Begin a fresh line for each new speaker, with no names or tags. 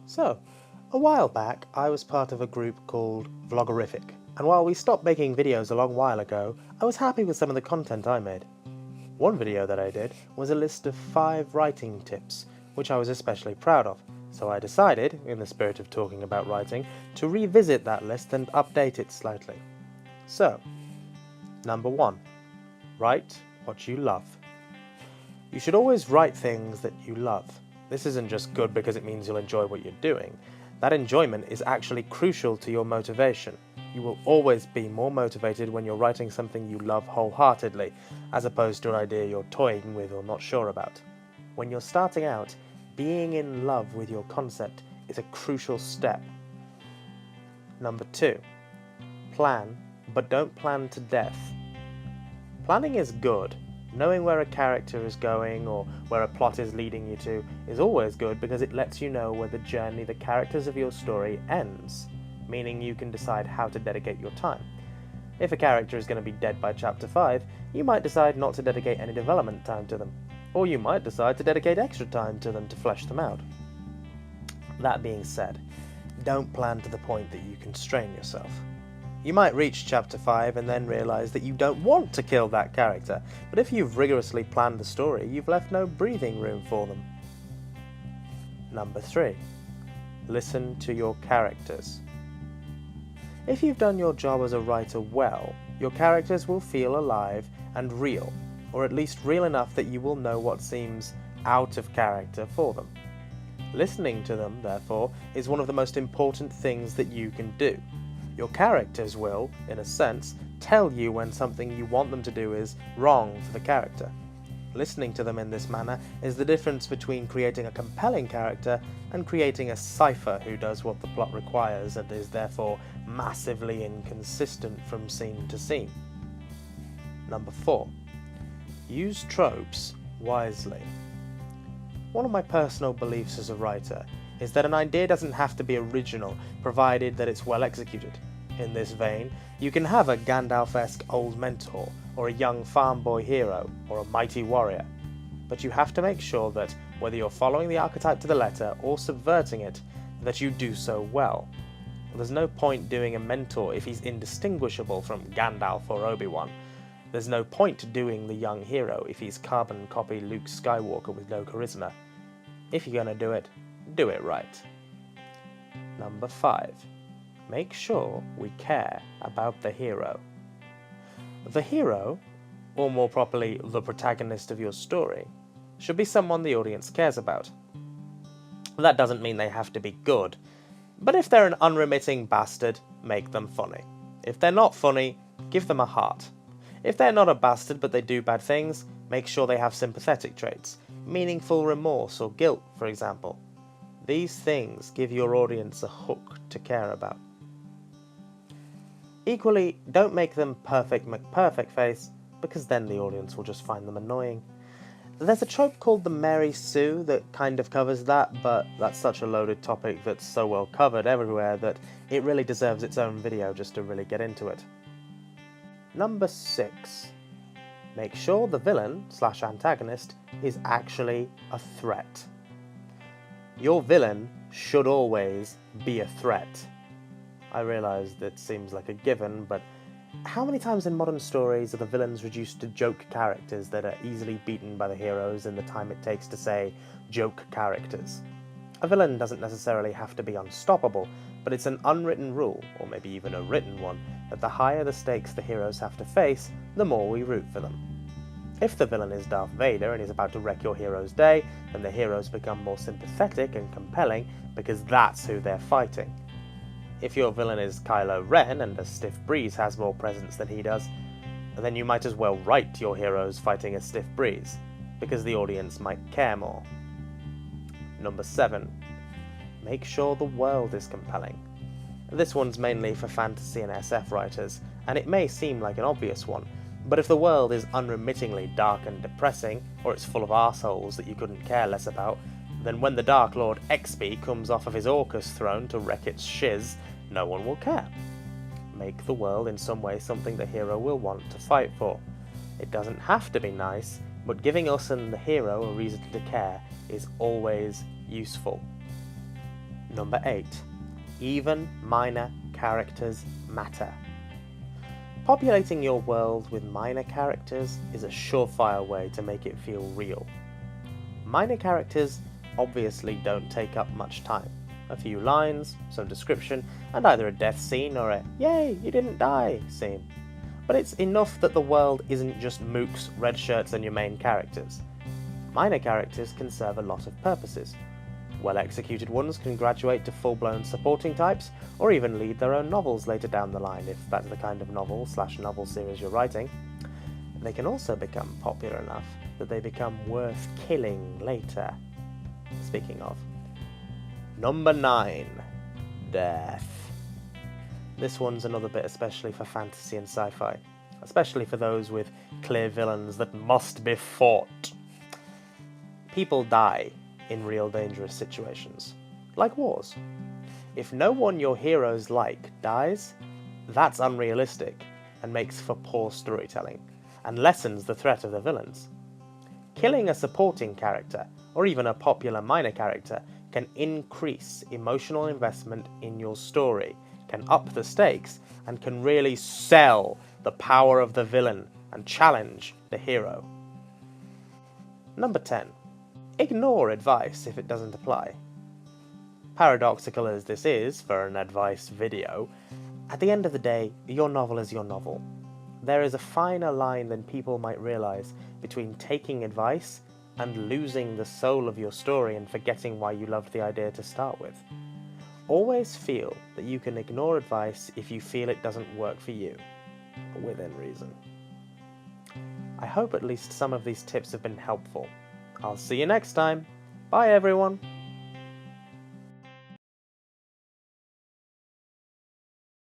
So, a while back I was part of a group called Vlogerific, and while we stopped making videos a long while ago, I was happy with some of the content I made. One video that I did was a list of 5 writing tips, which I was especially proud of, so I decided, in the spirit of talking about writing, to revisit that list and update it slightly. So, number 1. Write what you love. You should always write things that you love. This isn't just good because it means you'll enjoy what you're doing. That enjoyment is actually crucial to your motivation. You will always be more motivated when you're writing something you love wholeheartedly, as opposed to an idea you're toying with or not sure about. When you're starting out, being in love with your concept is a crucial step. Number 2. Plan, but don't plan to death. Planning is good. Knowing where a character is going or where a plot is leading you to is always good because it lets you know where the journey the characters of your story ends, meaning you can decide how to dedicate your time. If a character is going to be dead by chapter 5, you might decide not to dedicate any development time to them, or you might decide to dedicate extra time to them to flesh them out. That being said, don't plan to the point that you constrain yourself. You might reach chapter 5 and then realise that you don't want to kill that character, but if you've rigorously planned the story, you've left no breathing room for them. Number 3. Listen to your characters. If you've done your job as a writer well, your characters will feel alive and real, or at least real enough that you will know what seems out of character for them. Listening to them, therefore, is one of the most important things that you can do. Your characters will, in a sense, tell you when something you want them to do is wrong for the character. Listening to them in this manner is the difference between creating a compelling character and creating a cipher who does what the plot requires and is therefore massively inconsistent from scene to scene. Number 4. Use tropes wisely. One of my personal beliefs as a writer is that an idea doesn't have to be original, provided that it's well executed. In this vein, you can have a Gandalf-esque old mentor, or a young farm boy hero, or a mighty warrior. But you have to make sure that, whether you're following the archetype to the letter or subverting it, that you do so well. There's no point doing a mentor if he's indistinguishable from Gandalf or Obi-Wan. There's no point doing the young hero if he's carbon copy Luke Skywalker with no charisma. If you're gonna do it right. Number 5. Make sure we care about the hero. The hero, or more properly, the protagonist of your story, should be someone the audience cares about. That doesn't mean they have to be good, but if they're an unremitting bastard, make them funny. If they're not funny, give them a heart. If they're not a bastard but they do bad things, make sure they have sympathetic traits, meaningful remorse or guilt, for example. These things give your audience a hook to care about. Equally, don't make them perfect McPerfect face, because then the audience will just find them annoying. There's a trope called the Mary Sue that kind of covers that, but that's such a loaded topic that's so well covered everywhere that it really deserves its own video just to really get into it. Number 6. Make sure the villain/antagonist is actually a threat. Your villain should always be a threat. I realise that seems like a given, but how many times in modern stories are the villains reduced to joke characters that are easily beaten by the heroes in the time it takes to say joke characters? A villain doesn't necessarily have to be unstoppable, but it's an unwritten rule, or maybe even a written one, that the higher the stakes the heroes have to face, the more we root for them. If the villain is Darth Vader and he's about to wreck your hero's day, then the heroes become more sympathetic and compelling because that's who they're fighting. If your villain is Kylo Ren and a stiff breeze has more presence than he does, then you might as well write your heroes fighting a stiff breeze, because the audience might care more. Number 7. Make sure the world is compelling. This one's mainly for fantasy and SF writers, and it may seem like an obvious one, but if the world is unremittingly dark and depressing, or it's full of arseholes that you couldn't care less about, then when the Dark Lord Exby comes off of his Orcus throne to wreck its shiz, no one will care. Make the world in some way something the hero will want to fight for. It doesn't have to be nice, but giving us and the hero a reason to care is always useful. Number 8. Even minor characters matter. Populating your world with minor characters is a surefire way to make it feel real. Minor characters obviously don't take up much time. A few lines, some description, and either a death scene or a "yay, you didn't die" scene. But it's enough that the world isn't just mooks, red shirts, and your main characters. Minor characters can serve a lot of purposes. Well-executed ones can graduate to full-blown supporting types, or even lead their own novels later down the line if that's the kind of novel/novel series you're writing. They can also become popular enough that they become worth killing later. Speaking of. Number 9. Death. This one's another bit especially for fantasy and sci-fi, especially for those with clear villains that must be fought. People die in real dangerous situations, like wars. If no one your heroes like dies, that's unrealistic and makes for poor storytelling, and lessens the threat of the villains. Killing a supporting character, or even a popular minor character, can increase emotional investment in your story, can up the stakes, and can really sell the power of the villain and challenge the hero. Number 10. Ignore advice if it doesn't apply. Paradoxical as this is for an advice video, at the end of the day, your novel is your novel. There is a finer line than people might realize between taking advice and losing the soul of your story and forgetting why you loved the idea to start with. Always feel that you can ignore advice if you feel it doesn't work for you, within reason. I hope at least some of these tips have been helpful. I'll see you next time. Bye everyone!